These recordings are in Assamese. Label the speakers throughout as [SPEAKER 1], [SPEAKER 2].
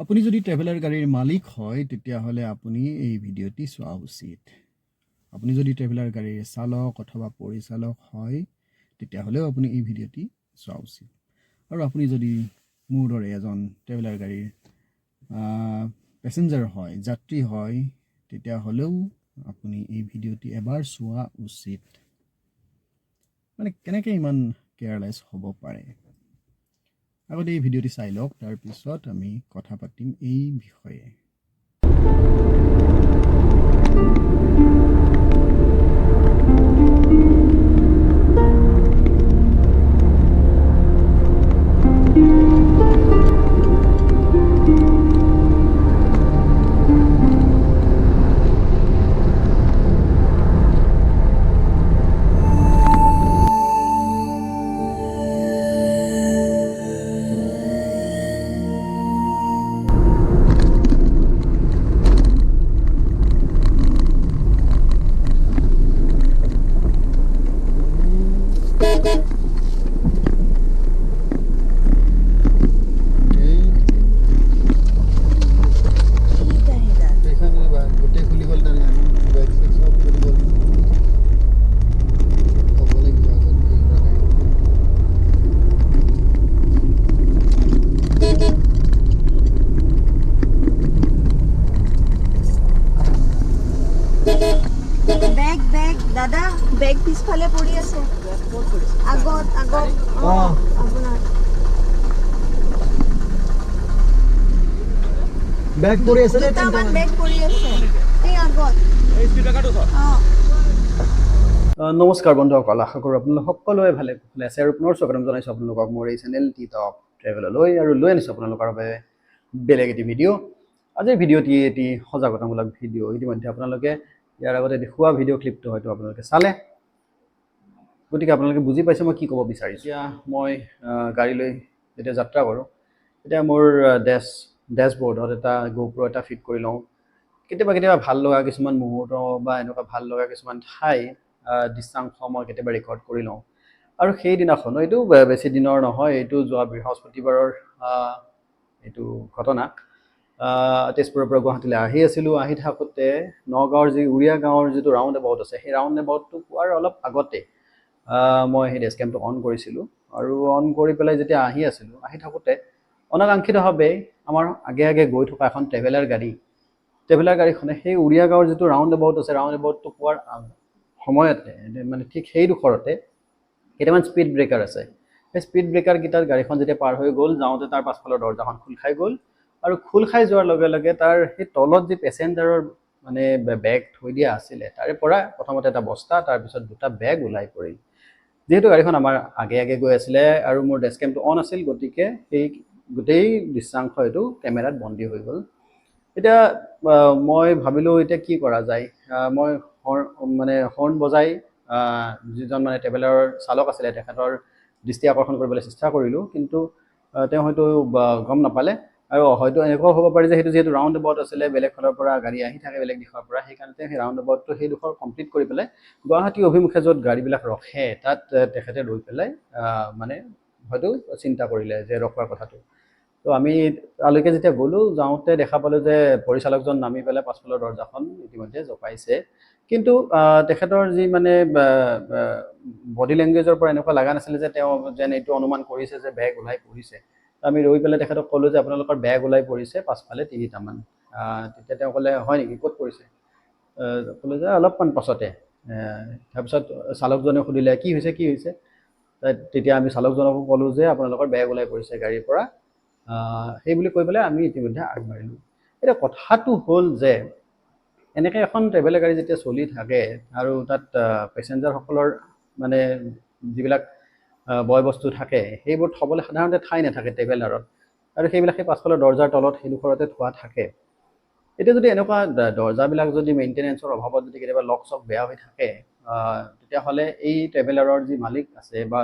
[SPEAKER 1] আপুনি যদি ট্ৰেভেলাৰ গাড়ীৰ মালিক হয় তেতিয়াহ'লে আপুনি এই ভিডিঅ'টি চোৱা উচিত। আপুনি যদি ট্ৰেভেলাৰ গাড়ীৰ চালক অথবা পৰিচালক হয় তেতিয়াহ'লেও আপুনি এই ভিডিঅ'টি চোৱা উচিত। আৰু আপুনি যদি মোৰ দৰে এজন ট্ৰেভেলাৰ গাড়ীৰ পেছেঞ্জাৰ হয়, যাত্ৰী হয়, তেতিয়াহ'লেও আপুনি এই ভিডিঅ'টি এবাৰ চোৱা উচিত। মানে কেনেকৈ ইমান কেয়াৰলেছ হ'ব পাৰে। আগতে এই ভিডিঅ'টি চাই লওক, তাৰপিছত আমি কথা পাতিম এই বিষয়ে।
[SPEAKER 2] দাদা বেগ পিছফালে পৰি আছে আগত আপোনাৰ
[SPEAKER 1] বেগ পৰি আছে নে
[SPEAKER 2] তিনটামান বেগ পৰি আছে এই আগত এই স্পিড ব্ৰেকাৰটো
[SPEAKER 1] নমস্কাৰ বন্ধুসকল, আশা কৰোঁ আপোনালোক সকলোৱে ভালে আছে আৰু পুনৰ স্বাগতম জনাইছোঁ আপোনালোকক মোৰ এই চেনেল টিটক ট্ৰেভেললৈ আৰু লৈ আনিছোঁ আপোনালোকৰ বাবে বেলেগ এটি ভিডিঅ'। আজিৰ ভিডিঅ'টি এটি সজাগতামূলক ভিডিঅ'। ইতিমধ্যে আপোনালোকে ইয়াৰ আগতে দেখুওৱা ভিডিঅ' ক্লিপটো হয়তো আপোনালোকে চালে, গতিকে আপোনালোকে বুজি পাইছে মই কি ক'ব বিচাৰিছোঁ। এতিয়া মই গাড়ীলৈ যেতিয়া যাত্ৰা কৰোঁ তেতিয়া মোৰ ডেছবৰ্ডত এটা GoPro এটা ফিট কৰি লওঁ। কেতিয়াবা ভাল লগা কিছুমান মুহূৰ্ত বা এনেকুৱা ভাল লগা কিছুমান ঠাই দৃশ্যাংশ মই কেতিয়াবা ৰেকৰ্ড কৰি লওঁ। আৰু সেইদিনাখনো এইটো বেছি দিনৰ নহয়, এইটো যোৱা বৃহস্পতিবাৰৰ এইটো ঘটনা। তেজপুৰৰ পৰা গুৱাহাটীলৈ আহি আছিলোঁ। আহি থাকোঁতে নগাঁৱৰ যি উৰিয়া গাঁৱৰ যিটো ৰাউণ্ড এবাউট আছে, সেই ৰাউণ্ড এবাউটটো পোৱাৰ অলপ আগতে মই সেই ডেছ কেমটো অন কৰিছিলোঁ। আৰু অন কৰি পেলাই যেতিয়া আহি আছিলোঁ, আহি থাকোঁতে অনাকাংক্ষিতভাৱে আমাৰ আগে গৈ থকা এখন ট্ৰেভেলাৰ গাড়ীখনে সেই উৰিয়া গাঁৱৰ যিটো ৰাউণ্ড এবাউট আছে, ৰাউণ্ড এবাউটটো পোৱাৰ সময়তে মানে ঠিক সেইডোখৰতে কেইটামান স্পীড ব্ৰেকাৰ আছে। সেই স্পীড ব্ৰেকাৰকেইটাত গাড়ীখন যেতিয়া পাৰ হৈ গ'ল, যাওঁতে তাৰ পাছফালৰ দৰ্জাখন খোল খাই গ'ল। আৰু খোল খাই যোৱাৰ লগে লগে তাৰ সেই তলত যি পেছেঞ্জাৰৰ মানে বেগ থৈ দিয়া আছিলে, তাৰে পৰা প্ৰথমতে এটা বস্তা, তাৰপিছত দুটা বেগ ওলাই পৰিল। যিহেতু গাড়ীখন আমাৰ আগে গৈ আছিলে আৰু মোৰ ডেছ কেমটো অন আছিল, গতিকে সেই গোটেই দৃশ্যাংশ এইটো কেমেৰাত বন্দী হৈ গ'ল। এতিয়া মই ভাবিলোঁ এতিয়া কি কৰা যায়। মই হৰ্ণ বজাই যিজন মানে ট্ৰেভেলাৰৰ চালক আছিলে তেখেতৰ দৃষ্টি আকৰ্ষণ কৰিবলৈ চেষ্টা কৰিলোঁ, কিন্তু তেওঁ হয়তো গম নাপালে। আৰু হয়তো এনেকুৱাও হ'ব পাৰে যে সেইটো যিহেতু ৰাউণ্ড এবাউট আছিলে, বেলেগ ফালৰ পৰা গাড়ী আহি থাকে বেলেগ দিশৰ পৰা, সেইকাৰণে সেই ৰাউণ্ড এবাউটটো সেইডোখৰ কমপ্লিট কৰি পেলাই গুৱাহাটী অভিমুখে য'ত গাড়ীবিলাক ৰখে তাত তেখেতে ৰৈ পেলাই মানে হয়তো চিন্তা কৰিলে যে ৰখোৱাৰ কথাটো। তো আমি তালৈকে যেতিয়া গ'লোঁ, যাওঁতে দেখা পালোঁ যে পৰিচালকজন নামি পেলাই পাছফালৰ দৰ্জাখন ইতিমধ্যে জপাইছে। কিন্তু তেখেতৰ যি মানে বডি লেংগুৱেজৰ পৰা এনেকুৱা লগা নাছিলে যে তেওঁ যেন এইটো অনুমান কৰিছে যে বেগ ওলাই পৰিছে। আমি ৰৈ পেলাই তেখেতক ক'লোঁ যে আপোনালোকৰ বেগ ওলাই পৰিছে পাছফালে 3টামান। তেতিয়া তেওঁ ক'লে হয় নেকি, ক'ত পৰিছে? ক'লোঁ যে অলপমান পাছতে। তাৰপিছত চালকজনে সুধিলে কি হৈছে? তেতিয়া আমি চালকজনকো ক'লোঁ যে আপোনালোকৰ বেগ ওলাই পৰিছে গাড়ীৰ পৰা। সেই বুলি কৈ পেলাই আমি ইতিমধ্যে আগবাঢ়িলোঁ। এতিয়া কথাটো হ'ল যে এনেকৈ এখন ট্ৰেভেলাৰ গাড়ী যেতিয়া চলি থাকে আৰু তাত পেছেঞ্জাৰসকলৰ মানে যিবিলাক বয় বস্তু থাকে সেইবোৰ থ'বলৈ সাধাৰণতে ঠাই নাথাকে ট্ৰেভেলাৰত, আৰু সেইবিলাক সেই পাছফালৰ দৰ্জাৰ তলত সেইডোখৰতে থোৱা থাকে। এতিয়া যদি এনেকুৱা দৰ্জাবিলাক যদি মেইনটেনেঞ্চৰ অভাৱত যদি কেতিয়াবা লক চক বেয়া হৈ থাকে, তেতিয়াহ'লে এই ট্ৰেভেলাৰৰ যি মালিক আছে বা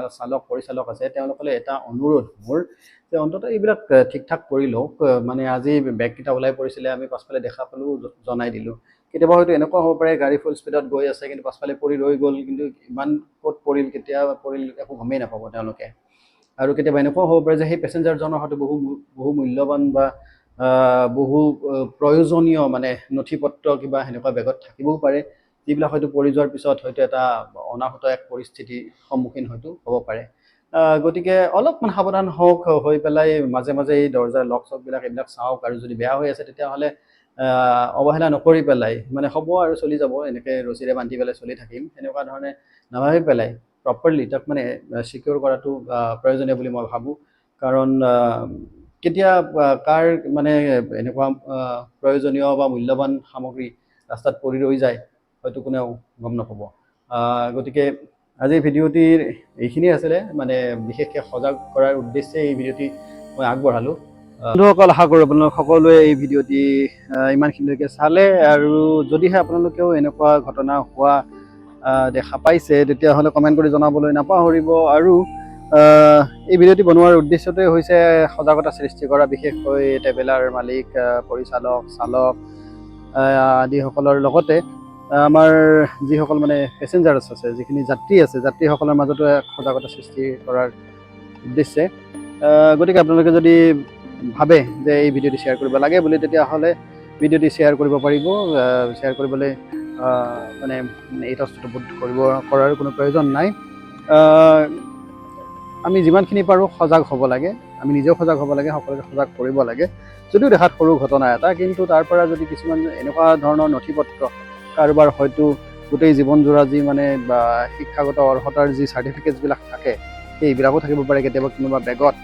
[SPEAKER 1] পৰিচালক আছে, তেওঁলোকলৈ এটা অনুৰোধ মোৰ যে অন্ততঃ এইবিলাক ঠিক ঠাক কৰি লওক। মানে আজি বেগকেইটা ওলাই পৰিছিলে, আমি পাছফালে দেখা পালোঁ, জনাই দিলোঁ। কেতিয়াবা হয়তো এনেকুৱা হ'ব পাৰে গাড়ী ফুল স্পীডত গৈ আছে কিন্তু পাছফালে পৰি ৰৈ গ'ল, কিন্তু ইমান ক'ত পৰিল কেতিয়া পৰিল একো গমেই নাপাব তেওঁলোকে। আৰু কেতিয়াবা এনেকুৱাও হ'ব পাৰে যে সেই পেছেঞ্জাৰজনৰ হয়তো বহু মূল্যৱান বা বহু প্ৰয়োজনীয় মানে নথি পত্ৰ কিবা সেনেকুৱা বেগত থাকিবও পাৰে, যিবিলাক হয়তো পৰি যোৱাৰ পিছত হয়তো এটা অনাহুত এক পৰিস্থিতিৰ সন্মুখীন হয়তো হ'ব পাৰে। গতিকে অলপমান সাৱধান হওক, হৈ পেলাই মাজে মাজে এই দৰজাৰ লক চকবিলাক এইবিলাক চাওক, আৰু যদি বেয়া হৈ আছে তেতিয়াহ'লে অৱহেলা নকৰি পেলাই মানে হ'ব আৰু চলি যাব, এনেকৈ ৰছীৰে বান্ধি পেলাই চলি থাকিম সেনেকুৱা ধৰণে নাভাবি পেলাই প্ৰপাৰলি তাক মানে চিকিউৰ কৰাটো প্ৰয়োজনীয় বুলি মই ভাবোঁ। কাৰণ কেতিয়া কাৰ মানে এনেকুৱা প্ৰয়োজনীয় বা মূল্যৱান সামগ্ৰী ৰাস্তাত পৰি ৰৈ যায় হয়তো কোনেও গম নাপাব। গতিকে আজিৰ ভিডিঅ'টিৰ এইখিনিয়ে আছিলে, মানে বিশেষকৈ সজাগ কৰাৰ উদ্দেশ্যে এই ভিডিঅ'টি মই আগবঢ়ালোঁ। বন্ধুসকল, আশা কৰোঁ আপোনালোক সকলোৱে এই ভিডিঅ'টি ইমানখিনিলৈকে চালে, আৰু যদিহে আপোনালোকেও এনেকুৱা ঘটনা হোৱা দেখা পাইছে তেতিয়াহ'লে কমেণ্ট কৰি জনাবলৈ নাপাহৰিব। আৰু এই ভিডিঅ'টি বনোৱাৰ উদ্দেশ্যটোৱে হৈছে সজাগতা সৃষ্টি কৰা, বিশেষকৈ ট্ৰেভেলাৰ মালিক, পৰিচালক, চালক আদিসকলৰ লগতে আমাৰ যিসকল মানে পেচেঞ্জাৰ্ছ আছে, যিখিনি যাত্ৰী আছে, যাত্ৰীসকলৰ মাজতো এক সজাগতা সৃষ্টি কৰাৰ উদ্দেশ্যে। গতিকে আপোনালোকে যদি ভাবে যে এই ভিডিঅ'টি শ্বেয়াৰ কৰিব লাগে বুলি, তেতিয়াহ'লে ভিডিঅ'টি শ্বেয়াৰ কৰিব পাৰিব। শ্বেয়াৰ কৰিবলৈ মানে ইতস্তত বোধ কৰাৰ কোনো প্ৰয়োজন নাই। আমি যিমানখিনি পাৰোঁ সজাগ হ'ব লাগে, আমি নিজেও সজাগ হ'ব লাগে, সকলোকে সজাগ কৰিব লাগে। যদিও দেখাত সৰু ঘটনা এটা, কিন্তু তাৰ পৰা যদি কিছুমান এনেকুৱা ধৰণৰ নথি পত্ৰ, কাৰোবাৰ হয়তো গোটেই জীৱনজোৰা যি মানে বা শিক্ষাগত অৰ্হতাৰ যি চাৰ্টিফিকেটছবিলাক থাকে সেইবিলাকো থাকিব পাৰে। কেতিয়াবা কোনোবা বেগত,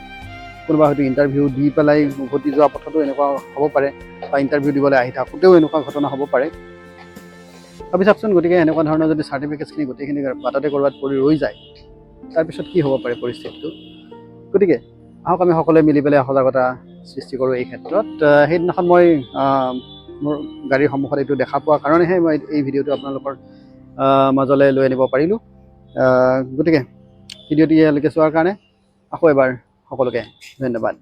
[SPEAKER 1] কোনোবা হয়তো ইণ্টাৰভিউ দি পেলাই উভতি যোৱা পথতো এনেকুৱা হ'ব পাৰে, বা ইণ্টাৰভিউ দিবলৈ আহি থাকোঁতেও এনেকুৱা ঘটনা হ'ব পাৰে। ভাবি চাওকচোন, গতিকে এনেকুৱা ধৰণৰ যদি চাৰ্টিফিকেটছখিনি গোটেইখিনি বাটতে ক'ৰবাত পৰি ৰৈ যায়, তাৰপিছত কি হ'ব পাৰে পৰিস্থিতিটো। গতিকে আহক আমি সকলোৱে মিলি পেলাই সজাগতা সৃষ্টি কৰোঁ এই ক্ষেত্ৰত। সেইদিনাখন মই মোৰ গাড়ীৰ সন্মুখত এইটো দেখা পোৱাৰ কাৰণেহে মই এই ভিডিঅ'টো আপোনালোকৰ মাজলৈ লৈ আনিব পাৰিলোঁ। গতিকে ভিডিঅ'টি ইয়ালৈকে চোৱাৰ কাৰণে আকৌ এবাৰ সকলোকে ধন্যবাদ।